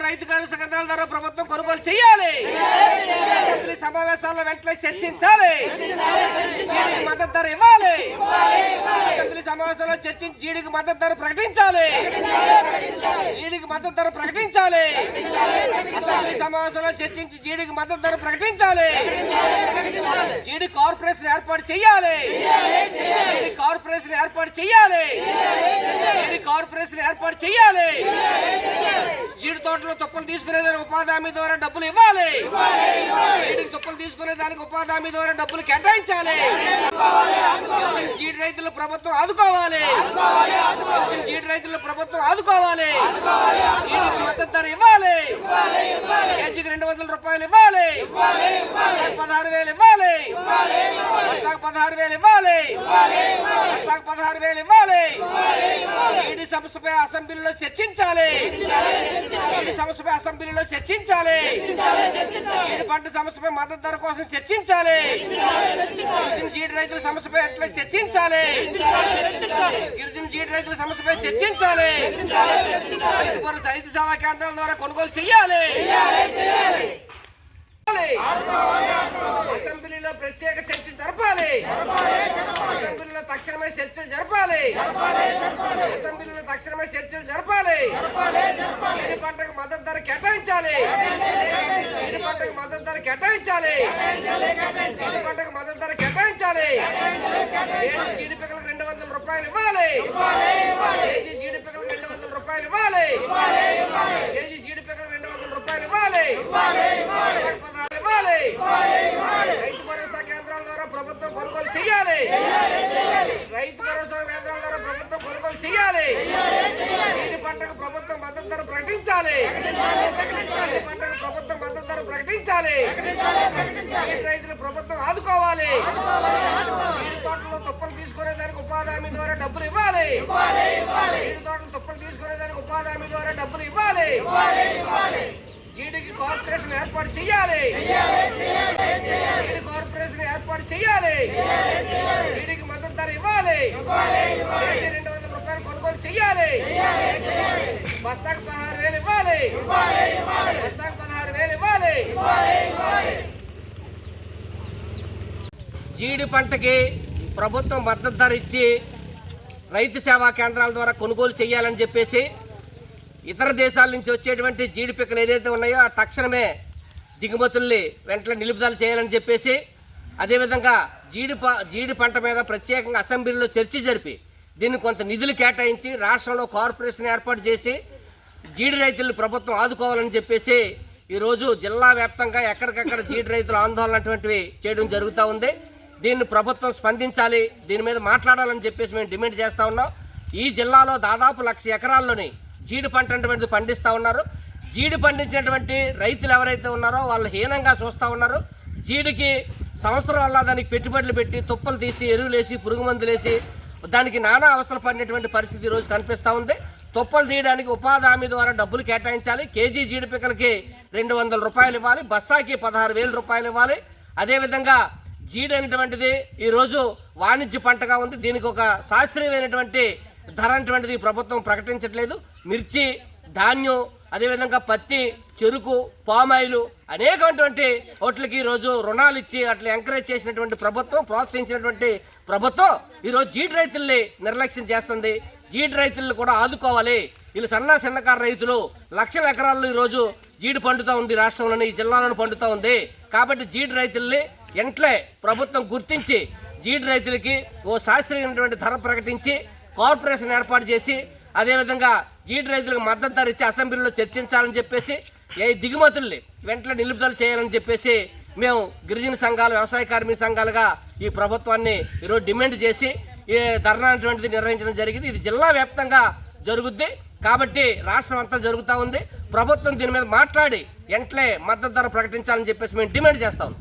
రైతు కనీస కేంద్రాల ద్వారా ప్రభుత్వం కొనుగోలు చేయాలి. అసెంబ్లీ సమావేశాల్లో వెంటనే చర్చించాలి. జీడికి మద్దతు ధర ఇవ్వాలి. అసెంబ్లీ సమావేశంలో చర్చించి జీడికి మద్దతు ధర ప్రకటించాలి. జీడికి మద్దతు ధర ప్రకటించాలి. అసెంబ్లీ సమావేశంలో చర్చించి జీడికి మద్దతు ధర ప్రకటించాలి. జీడి కార్పొరేషన్ ఏర్పాటు చేయాలి. జీడి కార్పొరేషన్ ఏర్పాటు చేయాలి. జీడి కార్పొరేషన్ ఏర్పాటు చేయాలి. జీడి తోటలో తుప్పలు తీసుకునేదానికి ఉపాధి హామీ ద్వారా డబ్బులు ఇవ్వాలి. జీడికి తుప్పలు తీసుకునే దానికి ఉపాధి హామీ ద్వారా డబ్బులు కేటాయించాలి. జీడి రైతులు ప్రభుత్వం ఆదుకోవాలి. జీడి రైతులు ప్రభుత్వం ఆదుకోవాలి. జీడికి మద్దతు ధర ఇవ్వాలి. కేజీకి 200 రూపాయలు ఇవ్వాలి. 16,000 ఇవ్వాలి. 16,000 ఇవ్వాలి. 16,000 ఇవ్వాలి. జీడి సమస్యపై అసెంబ్లీలో చర్చించాలి. జీడి సమస్యపై అసెంబ్లీలో చర్చించాలి. జీడి పంట సమస్యపై మద్దతు ధర కోసం చర్చించాలి. జీడి రైతుల సమస్యపై ఎట్లా చర్చించాలి. గిరిజన జీడి రైతుల సమస్యపై చర్చించాలి. రైతు సేవా కేంద్రాల ద్వారా కొనుగోలు చేయాలి. అసెంబ్లీలో ప్రత్యేక చర్చ జరపాలి. అసెంబ్లీలో తక్షణమే చర్చలు జరపాలి. అసెంబ్లీలో తక్షణమే చర్చలు జరపాలి. జీడి పంటకు మద్దతు ధర కేటాయించాలి. జీడి పంటకు మద్దతు ధర కేటాయించాలి. జీడి పంటకు మద్దతు ధర కేటాయించాలి. జీడి పిక్కలకు 200 రూపాయలు ఇవ్వాలి. కేజీ జీడి పిక్కలకు 200 రూపాయలు ఇవ్వాలి. కేజీ జీడి పిక్కలకు 200 రూపాయలు ఇవ్వాలి. రైతు భరోసా కేంద్రాల ద్వారా ప్రభుత్వం కొనుగోలు చేయాలి. రైతు భరోసా కేంద్రాల ద్వారా ప్రభుత్వం కొనుగోలు చేయాలి. జీడి పంటకు ప్రభుత్వం మద్దతు ధర ప్రకటించాలి. జీడి పంటకు ప్రభుత్వం మద్దతు ధర ప్రకటించాలి. జీడి రైతులు ప్రభుత్వం ఆదుకోవాలి. జీడి తోటలో తుప్పలు తీసుకునే దానికి ఉపాధి హామీ ద్వారా డబ్బులు ఇవ్వాలి. జీడి తోటలు తుప్పలు తీసుకునే దానికి ఉపాధి హామీ ద్వారా డబ్బులు ఇవ్వాలి. జీడికి కార్పొరేషన్ ఏర్పాటు చేయాలి. జీడి కార్పొరేషన్ ఏర్పాటు చేయాలి. జీడికి మద్దతు ధర ఇవ్వాలి. 200 రూపాయలు కొనుగోలు చేయాలి. బస్తాకు 16,000 ఇవ్వాలి. బస్తాకు 16,000 ఇవ్వాలి. జీడి పంటకి ప్రభుత్వం మద్దతు ధర ఇచ్చి రైతు సేవా కేంద్రాల ద్వారా కొనుగోలు చేయాలని చెప్పేసి ఇతర దేశాల నుంచి వచ్చేటువంటి జీడి పిక్కలు ఏదైతే ఉన్నాయో ఆ తక్షణమే దిగుమతుల్ని వెంటనే నిలుపుదల చేయాలని చెప్పేసి, అదేవిధంగా జీడి పంట మీద ప్రత్యేకంగా అసెంబ్లీలో చర్చ జరిపి దీన్ని కొంత నిధులు కేటాయించి రాష్ట్రంలో కార్పొరేషన్ ఏర్పాటు చేసి జీడి రైతులను ప్రభుత్వం ఆదుకోవాలని చెప్పేసి ఈరోజు జిల్లా వ్యాప్తంగా ఎక్కడికక్కడ జీడి రైతుల ఆందోళన అటువంటివి చేయడం జరుగుతూ ఉంది. దీన్ని ప్రభుత్వం స్పందించాలి, దీని మీద మాట్లాడాలని చెప్పేసి మేము డిమాండ్ చేస్తూ ఉన్నాం. ఈ జిల్లాలో దాదాపు 1,00,000 ఎకరాల్లోని జీడి పంట అటువంటిది పండిస్తూ ఉన్నారు. జీడి పండించినటువంటి రైతులు ఎవరైతే ఉన్నారో వాళ్ళు హీనంగా చూస్తూ ఉన్నారు. జీడికి సంవత్సరం వల్ల దానికి పెట్టుబడులు పెట్టి తుప్పలు తీసి ఎరువులేసి పురుగు మందులేసి దానికి నానా అవస్థలు పడినటువంటి పరిస్థితి ఈరోజు కనిపిస్తూ ఉంది. తుప్పలు తీయడానికి ఉపాధి హామీ ద్వారా డబ్బులు కేటాయించాలి. కేజీ జీడి పిక్కలకి 200 రూపాయలు ఇవ్వాలి. బస్తాకి 16,000 రూపాయలు ఇవ్వాలి. అదేవిధంగా జీడి అనేటువంటిది ఈరోజు వాణిజ్య పంటగా ఉంది. దీనికి ఒక శాస్త్రీయమైనటువంటి ధర అటువంటిది ప్రభుత్వం ప్రకటించట్లేదు. మిర్చి, ధాన్యం, అదేవిధంగా పత్తి, చెరుకు, పామాయిలు అనేకటువంటి వాటికి ఈరోజు రుణాలు ఇచ్చి అట్లా ఎంకరేజ్ చేసినటువంటి ప్రభుత్వం, ప్రోత్సహించినటువంటి ప్రభుత్వం ఈరోజు జీడి రైతుల్ని నిర్లక్ష్యం చేస్తుంది. జీడి రైతులను కూడా ఆదుకోవాలి. వీళ్ళు సన్నకారు రైతులు 1,00,000 ఎకరాల్లో ఈరోజు జీడి పండుతూ ఉంది. రాష్ట్రంలోని ఈ జిల్లాలోని పండుతూ ఉంది. కాబట్టి జీడి రైతుల్ని వెంటనే ప్రభుత్వం గుర్తించి జీడి రైతులకి ఓ శాస్త్రీయమైనటువంటి ధర ప్రకటించి కార్పొరేషన్ ఏర్పాటు చేసి అదేవిధంగా జీడి రైతులకు మద్దతు ధర ఇచ్చి అసెంబ్లీలో చర్చించాలని చెప్పేసి దిగుమతుల్ని వెంటనే నిలుపుదల చేయాలని చెప్పేసి మేము గిరిజన సంఘాలు, వ్యవసాయ కార్మిక సంఘాలుగా ఈ ప్రభుత్వాన్ని ఈరోజు డిమాండ్ చేసి ఈ ధర్నా అటువంటిది నిర్వహించడం జరిగింది. ఇది జిల్లా వ్యాప్తంగా జరుగుద్ది. కాబట్టి రాష్ట్రం అంతా జరుగుతూ ఉంది. ప్రభుత్వం దీని మీద మాట్లాడి వెంటనే మద్దతు ధర ప్రకటించాలని చెప్పేసి మేము డిమాండ్ చేస్తాం.